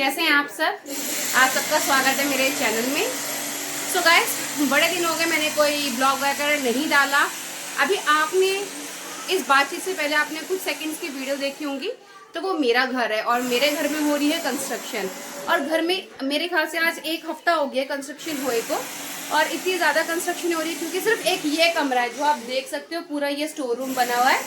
कैसे हैं आप सब? आप सबका स्वागत है मेरे चैनल में। सो गाइस, बड़े दिन हो गए मैंने कोई ब्लॉग वगैरह नहीं डाला। अभी आपने इस बातचीत से पहले आपने कुछ सेकंड्स की वीडियो देखी होंगी, तो वो मेरा घर है और मेरे घर में हो रही है कंस्ट्रक्शन। और घर में मेरे ख्याल से आज 1 हफ्ता हो गया कंस्ट्रक्शन हुए को, और इतनी ज़्यादा कंस्ट्रक्शन हो रही है क्योंकि सिर्फ एक ये कमरा है जो आप देख सकते हो, पूरा ये स्टोर रूम बना हुआ है।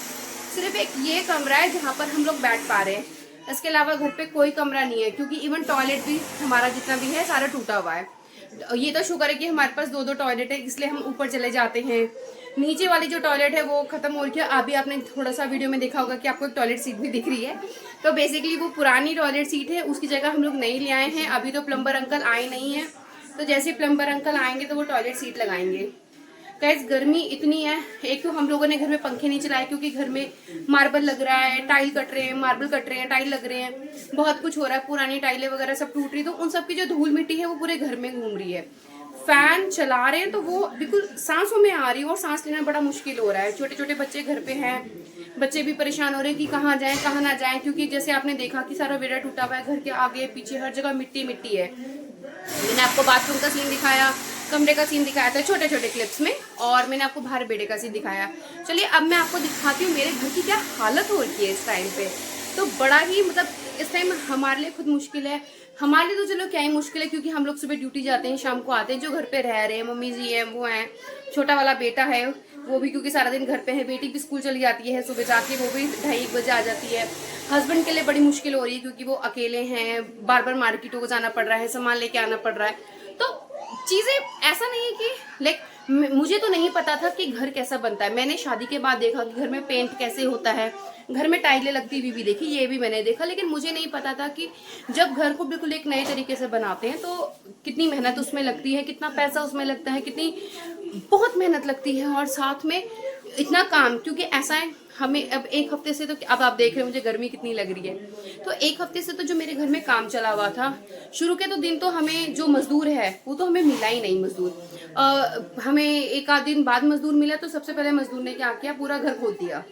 सिर्फ एक ये कमरा है जहाँ पर हम लोग बैठ पा रहे हैं, इसके अलावा घर पे कोई कमरा नहीं है क्योंकि इवन टॉयलेट भी हमारा जितना भी है सारा टूटा हुआ है। ये तो शुक्र है कि हमारे पास 2-2 टॉयलेट है, इसलिए हम ऊपर चले जाते हैं। नीचे वाली जो टॉयलेट है वो खत्म हो रही है। अभी आपने थोड़ा सा वीडियो में देखा होगा कि आपको एक टॉयलेट सीट भी दिख रही है, तो बेसिकली वो पुरानी टॉयलेट सीट है, उसकी जगह हम लोग नई ले आए हैं। अभी तो प्लम्बर अंकल आए नहीं है, तो जैसे प्लम्बर अंकल आएंगे तो वो टॉयलेट सीट लगाएंगे। गाइस, गर्मी इतनी है, एक तो हम लोगों ने घर में पंखे नहीं चलाए क्योंकि घर में मार्बल लग रहा है, टाइल कट रहे हैं, मार्बल कट रहे हैं, टाइल लग रहे हैं, बहुत कुछ हो रहा है, पुरानी टाइलें वगैरह सब टूट रही, तो उन सब की जो धूल मिट्टी है वो पूरे घर में घूम रही है। फैन चला रहे हैं तो वो बिल्कुल सांसों में आ रही है और सांस लेना बड़ा मुश्किल हो रहा है। छोटे छोटे बच्चे घर पे हैं, बच्चे भी परेशान हो रहे हैं कि कहाँ जाएं कहाँ ना जाएं, क्योंकि जैसे आपने देखा कि सारा वेड़ा टूटा हुआ है, घर के आगे पीछे हर जगह मिट्टी मिट्टी है। मैंने आपको बाथरूम का सीन दिखाया, कमरे का सीन दिखाया था छोटे छोटे क्लिप्स में, और मैंने आपको बाहर बेड़े का सीन दिखाया। चलिए अब मैं आपको दिखाती हूँ मेरे घर की क्या हालत हो रही है इस टाइम पे। तो बड़ा ही मतलब इस टाइम हमारे लिए खुद मुश्किल है। हमारे लिए तो चलो क्या ही मुश्किल है क्योंकि हम लोग सुबह ड्यूटी जाते हैं, शाम को आते हैं। जो घर पे रह रहे हैं, मम्मी जी हैं, वो हैं, छोटा वाला बेटा है वो भी क्योंकि सारा दिन घर पे है, बेटी भी स्कूल चली जाती है सुबह जाके, वो भी 2:30 बजे आ जाती है। हस्बैंड के लिए बड़ी मुश्किल हो रही है क्योंकि वो अकेले हैं, बार बार मार्केटों को जाना पड़ रहा है, सामान लेके आना पड़ रहा है। तो चीजें ऐसा नहीं है कि लाइक मुझे तो नहीं पता था कि घर कैसा बनता है। मैंने शादी के बाद देखा कि घर में पेंट कैसे होता है, घर में टाइलें लगती हुई भी देखी, ये भी मैंने देखा, लेकिन मुझे नहीं पता था कि जब घर को बिल्कुल एक नए तरीके से बनाते हैं तो कितनी मेहनत उसमें लगती है, कितना पैसा उसमें लगता है, कितनी बहुत मेहनत लगती है, और साथ में इतना काम। क्योंकि ऐसा है, हमें अब 1 हफ्ते से तो अब आप देख रहे हो मुझे गर्मी कितनी लग रही है, तो 1 हफ्ते से तो जो मेरे घर में काम चला हुआ था, शुरू के तो दिन तो हमें जो मजदूर है वो तो हमें मिला ही नहीं मजदूर। हमें 1 आध दिन बाद मजदूर मिला, तो सबसे पहले मजदूर ने क्या किया, पूरा घर खोद दिया।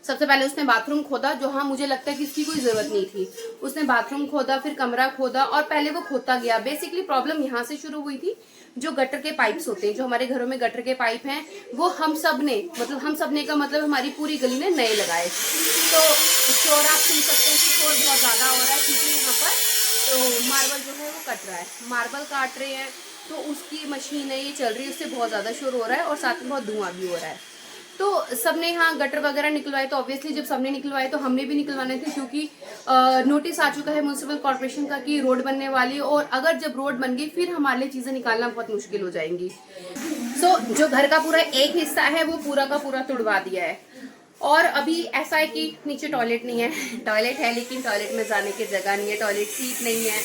सबसे पहले उसने बाथरूम खोदा, जो हाँ मुझे लगता है कि इसकी कोई जरूरत नहीं थी। उसने बाथरूम खोदा, फिर कमरा खोदा, और पहले वो खोदता गया। बेसिकली प्रॉब्लम यहाँ से शुरू हुई थी, जो गटर के पाइप्स होते हैं, जो हमारे घरों में गटर के पाइप हैं, वो हम सब ने का मतलब हमारी पूरी गली ने नए लगाए। तो शोर आप सुन सकते हैं कि शोर बहुत ज्यादा हो रहा है क्योंकि यहाँ पर तो मार्बल जो है वो कट रहा है, मार्बल काट रहे हैं, तो उसकी मशीन है ये चल रही है, उससे बहुत ज्यादा शोर हो रहा है और साथ में बहुत धुआं भी हो रहा है। तो सबने यहाँ गटर वगैरह निकलवाए, तो ऑब्वियसली जब सबने निकलवाए तो हमने भी निकलवाने थे, क्योंकि नोटिस आ चुका है म्यूनिसिपल कॉर्पोरेशन का कि रोड बनने वाली, और अगर जब रोड बन गई फिर हमारे लिए चीजें निकालना बहुत मुश्किल हो जाएंगी। सो जो घर का पूरा एक हिस्सा है वो पूरा का पूरा तुड़वा दिया है। और अभी ऐसा है कि नीचे टॉयलेट नहीं है, टॉयलेट है लेकिन टॉयलेट में जाने की जगह नहीं है, टॉयलेट सीट नहीं है।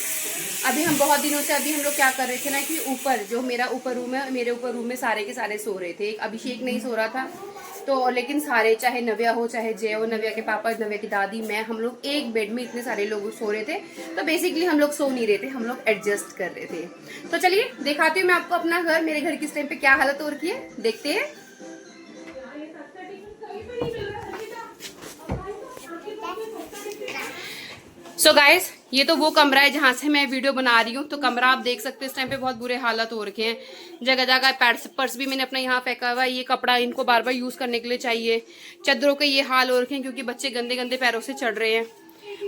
अभी हम बहुत दिनों से हम लोग क्या कर रहे थे ना कि ऊपर जो मेरा ऊपर रूम है, मेरे ऊपर रूम में सारे के सारे सो रहे थे। एक अभिषेक नहीं सो रहा था, तो लेकिन सारे, चाहे नव्या हो, चाहे जय हो, नव्या के पापा, नव्या की दादी, मैं, हम लोग एक बेड में इतने सारे लोग सो रहे थे। तो बेसिकली हम लोग सो नहीं रहे थे, हम लोग एडजस्ट कर रहे थे। तो चलिए दिखाती हूँ मैं आपको अपना घर, मेरे घर किस टाइम पे क्या हालत हो रही है, देखते हैं। सो गाइस, ये तो वो कमरा है जहाँ से मैं वीडियो बना रही हूँ। तो कमरा आप देख सकते हैं इस टाइम पे बहुत बुरे हालत हो रखे हैं, जगह जगह पर्स भी मैंने अपना यहाँ फेंका हुआ है। ये कपड़ा इनको बार बार यूज करने के लिए चाहिए। चादरों के ये हाल हो रखे हैं क्योंकि बच्चे गंदे गंदे पैरों से चढ़ रहे हैं।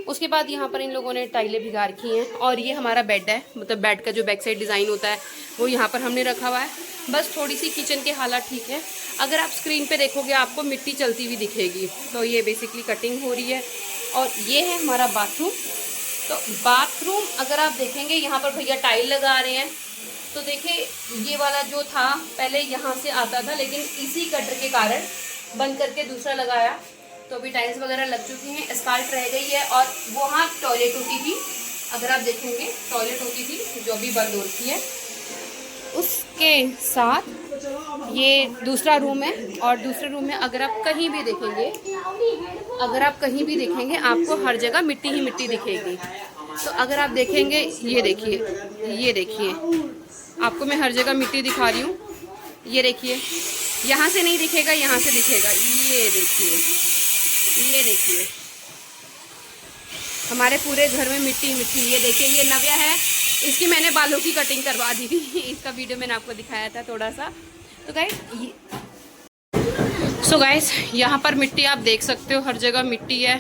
उसके बाद यहाँ पर इन लोगों ने टाइलें भिगा रखी हैं, और ये हमारा बेड है, मतलब बेड का जो बैक साइड डिजाइन होता है वो यहाँ पर हमने रखा हुआ है। बस थोड़ी सी किचन के हालात ठीक है, अगर आप स्क्रीन पे देखोगे आपको मिट्टी चलती हुई दिखेगी। तो ये बेसिकली कटिंग हो रही है, और ये है हमारा बाथरूम। तो बाथरूम अगर आप देखेंगे यहाँ पर भैया टाइल लगा रहे हैं, तो देखिए ये वाला जो था पहले यहाँ से आता था, लेकिन इसी कटर के कारण बंद करके दूसरा लगाया, तो अभी टाइल्स वगैरह लग चुकी हैं, स्काल्ट रह गई है। और वहाँ टॉयलेट होती थी, अगर आप देखेंगे टॉयलेट होती थी जो अभी बंद हो रखी है। उसके साथ ये दूसरा रूम है, और दूसरे रूम में अगर आप कहीं भी देखेंगे, आपको हर जगह मिट्टी ही मिट्टी दिखेगी। तो अगर आप देखेंगे, ये देखिए आपको मैं हर जगह मिट्टी दिखा रही हूँ। ये देखिए, यहाँ से नहीं दिखेगा, यहाँ से दिखेगा। ये देखिए हमारे पूरे घर में मिट्टी मिट्टी। ये देखिए, ये नव्या है, इसकी मैंने बालों की कटिंग करवा दी थी। इसका वीडियो मैंने आपको दिखाया था थोड़ा सा। तो गाइस यहाँ पर मिट्टी आप देख सकते हो, हर जगह मिट्टी है।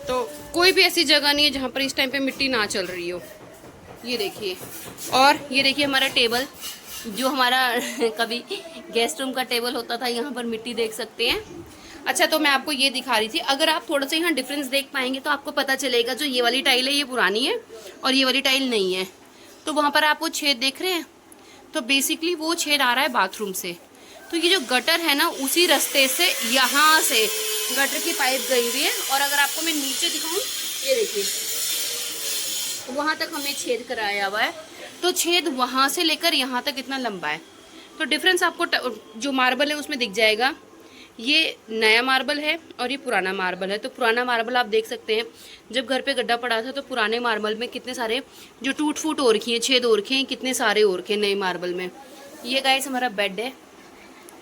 तो कोई भी ऐसी जगह नहीं है जहाँ पर इस टाइम पे मिट्टी ना चल रही हो। ये देखिए, और ये देखिए हमारा टेबल, जो हमारा कभी गेस्ट रूम का टेबल होता था, यहाँ पर मिट्टी देख सकते हैं। अच्छा, तो मैं आपको ये दिखा रही थी, अगर आप थोड़ा सा यहाँ डिफरेंस देख पाएंगे तो आपको पता चलेगा, जो ये वाली टाइल है ये पुरानी है और ये वाली टाइल नहीं है। तो वहाँ पर आप वो छेद देख रहे हैं, तो बेसिकली वो छेद आ रहा है बाथरूम से। तो ये जो गटर है ना, उसी रास्ते से यहाँ से गटर की पाइप गई हुई है। और अगर आपको मैं नीचे दिखाऊँ, ये देखिए वहाँ तक हमने छेद कराया हुआ है। तो छेद वहाँ से लेकर यहाँ तक इतना लंबा है। तो डिफरेंस आपको जो मार्बल है उसमें दिख जाएगा। ये नया मार्बल है और ये पुराना मार्बल है। तो पुराना मार्बल आप देख सकते हैं, जब घर पे गड्ढा पड़ा था तो पुराने मार्बल में कितने सारे जो टूट फूट हो रखी हैं, छेद हो रखे हैं, कितने सारे हो रखे हैं नए मार्बल में। ये गाइस हमारा बेड है,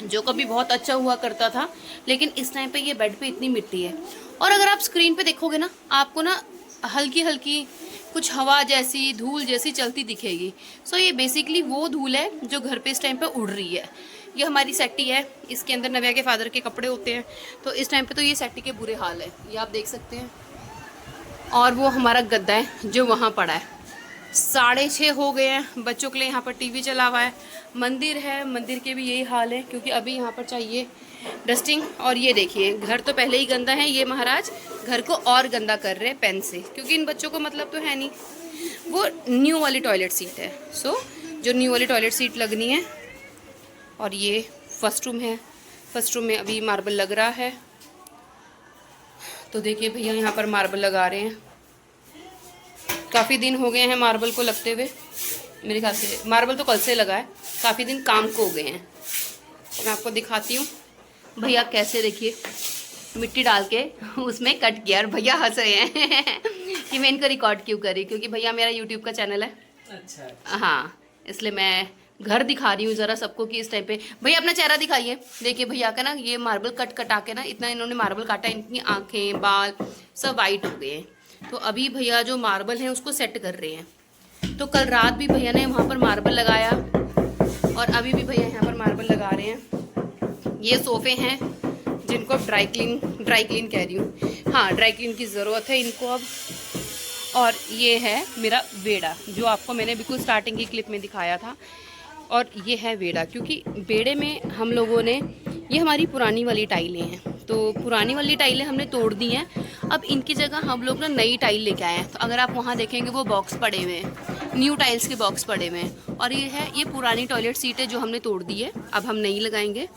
जो कभी बहुत अच्छा हुआ करता था, लेकिन इस टाइम पे ये बेड पे इतनी मिट्टी है। और अगर आप स्क्रीन पे देखोगे ना, आपको ना हल्की हल्की कुछ हवा जैसी, धूल जैसी चलती दिखेगी। सो ये बेसिकली वो धूल है जो घर पे इस टाइम पे उड़ रही है। ये हमारी सेट्टी है, इसके अंदर नव्या के फादर के कपड़े होते हैं। तो इस टाइम पे तो ये सेट्टी के बुरे हाल है, ये आप देख सकते हैं। और वो हमारा गद्दा है जो वहाँ पड़ा है। 6:30 हो गए हैं, बच्चों के लिए यहाँ पर टीवी चला हुआ है। मंदिर है, मंदिर के भी यही हाल है, क्योंकि अभी यहाँ पर चाहिए डस्टिंग। और ये देखिए, घर तो पहले ही गंदा है, ये महाराज घर को और गंदा कर रहे हैं पेन से, क्योंकि इन बच्चों को मतलब तो है नहीं। वो न्यू वाली टॉयलेट सीट है, सो जो न्यू वाली टॉयलेट सीट लगनी है। और ये फर्स्ट रूम है, फर्स्ट रूम में अभी मार्बल लग रहा है। तो देखिए भैया यहाँ पर मार्बल लगा रहे हैं। काफ़ी दिन हो गए हैं मार्बल को लगते हुए, मेरे ख्याल से मार्बल तो कल से लगा है, काफ़ी दिन काम को हो गए हैं। मैं आपको दिखाती हूँ भैया कैसे, देखिए मिट्टी डाल के उसमें कट किया। और भैया हंस रहे हैं कि मैं इनको रिकॉर्ड क्यों करी, क्योंकि भैया मेरा यूट्यूब का चैनल है। अच्छा। हाँ, इसलिए मैं घर दिखा रही हूँ ज़रा सबको कि इस टाइम पे। भैया अपना चेहरा दिखाइए। देखिए भैया का ना ये मार्बल कटा के ना, इतना इन्होंने मार्बल काटा, इनकी आँखें बाल सब वाइट हो गए हैं। तो अभी भैया जो मार्बल है उसको सेट कर रहे हैं। तो कल रात भी भैया ने वहाँ पर मार्बल लगाया और अभी भी भैया यहाँ पर मार्बल लगा रहे हैं। ये सोफ़े हैं जिनको अब ड्राई क्लीन कह रही हूँ, हाँ ड्राई क्लीन की ज़रूरत है इनको अब। और ये है मेरा बेड़ा, जो आपको मैंने बिल्कुल स्टार्टिंग की क्लिप में दिखाया था। और ये है बेड़ा, क्योंकि बेड़े में हम लोगों ने, ये हमारी पुरानी वाली टाइलें हैं, तो पुरानी वाली टाइलें हमने तोड़ दी हैं। अब इनकी जगह हम लोग ना नई टाइल लेके आए हैं। तो अगर आप वहाँ देखेंगे वो बॉक्स पड़े हुए हैं, न्यू टाइल्स के बॉक्स पड़े हुए हैं। और ये है, ये पुरानी टॉयलेट सीट है जो हमने तोड़ दी है, अब हम नई लगाएंगे।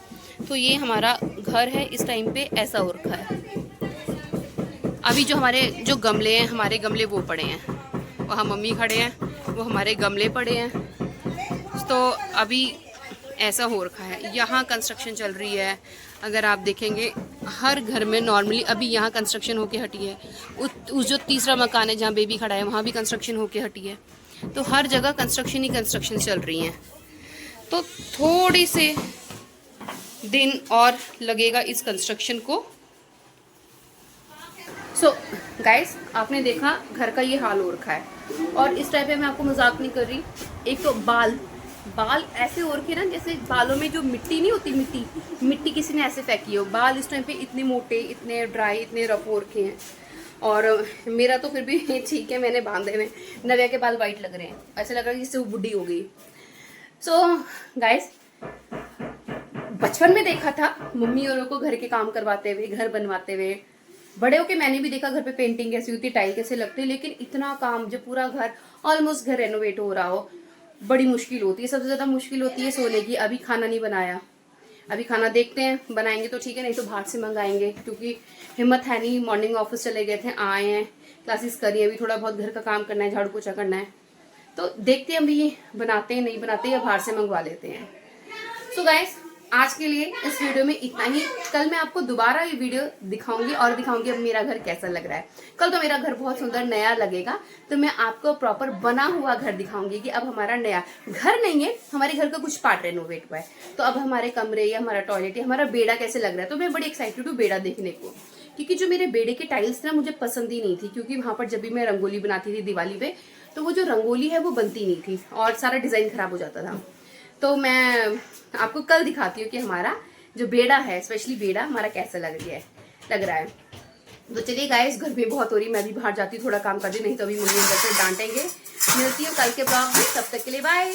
तो ये हमारा घर है इस टाइम पे ऐसा हो रखा है। अभी जो हमारे जो गमले हैं, हमारे गमले वो पड़े हैं, वहाँ मम्मी खड़े हैं, वो हमारे गमले पड़े हैं। तो अभी ऐसा हो रखा है। यहाँ कंस्ट्रक्शन चल रही है, अगर आप देखेंगे हर घर में नॉर्मली अभी यहाँ कंस्ट्रक्शन होके हटी है। उस जो तीसरा मकान है जहाँ बेबी खड़ा है, वहाँ भी कंस्ट्रक्शन होके हटी है। तो हर जगह कंस्ट्रक्शन ही कंस्ट्रक्शन चल रही हैं। तो थोड़ी से दिन और लगेगा इस कंस्ट्रक्शन को। सो गाइस, आपने देखा घर का ये हाल हो रखा है। और इस टाइप पे मैं आपको मजाक नहीं कर रही, एक तो बाल ऐसे हो रखे ना, जैसे बालों में जो मिट्टी नहीं होती, मिट्टी किसी ने ऐसे फेंकी हो। बाल इस टाइम पे इतने मोटे, इतने ड्राई, इतने रफ हो रखे हैं। और मेरा तो फिर भी ठीक है, मैंने बांधे हुए। नव्या के बाल वाइट लग रहे हैं, ऐसे लग रहा है जिससे वो बुढ़ी हो गई। सो गाइस, बचपन में देखा था मम्मी औरों को घर के काम करवाते हुए, घर बनवाते हुए। बड़े होके मैंने भी देखा घर पे पेंटिंग कैसी होती, टाइल कैसे लगते, लेकिन इतना काम, जब पूरा घर ऑलमोस्ट घर रेनोवेट हो रहा हो, बड़ी मुश्किल होती है। सबसे ज़्यादा मुश्किल होती है सोने की। अभी खाना नहीं बनाया, अभी खाना देखते हैं, बनाएंगे तो ठीक है, नहीं तो बाहर से मंगाएंगे, क्योंकि हिम्मत है नहीं। मॉर्निंग ऑफिस चले गए थे, आए हैं, क्लासेस करिए, अभी थोड़ा बहुत घर का काम करना है, झाड़ू पोछा करना है। तो देखते हैं अभी बनाते हैं, नहीं बनाते, या बाहर से मंगवा लेते हैं। सो गाइस, आज के लिए इस वीडियो में इतना ही। कल मैं आपको दोबारा ये वीडियो दिखाऊंगी और दिखाऊंगी अब मेरा घर कैसा लग रहा है। कल तो मेरा घर बहुत सुंदर नया लगेगा, तो मैं आपको प्रॉपर बना हुआ घर दिखाऊंगी कि अब हमारा नया घर नहीं है, हमारे घर का कुछ पार्ट रेनोवेट हुआ है। तो अब हमारे कमरे या हमारा टॉयलेट या हमारा बेड़ा कैसे लग रहा है। तो मैं बड़ी एक्साइटेड हूँ बेड़ा देखने को, क्योंकि जो मेरे बेड़े के टाइल्स ना मुझे पसंद ही नहीं थी, क्योंकि वहाँ पर जब भी मैं रंगोली बनाती थी दिवाली पे तो वो जो रंगोली है वो बनती नहीं थी और सारा डिज़ाइन खराब हो जाता था। तो मैं आपको कल दिखाती हूँ कि हमारा जो बेड़ा है, स्पेशली बेड़ा हमारा कैसा लग रहा है। तो चलिए गाइस, गर्मी बहुत हो रही है, मैं भी बाहर जाती हूँ थोड़ा काम करती, नहीं तो अभी मम्मी अंदर से डांटेंगे। मिलती हूँ कल के ब्लॉग में, तब तक के लिए बाय।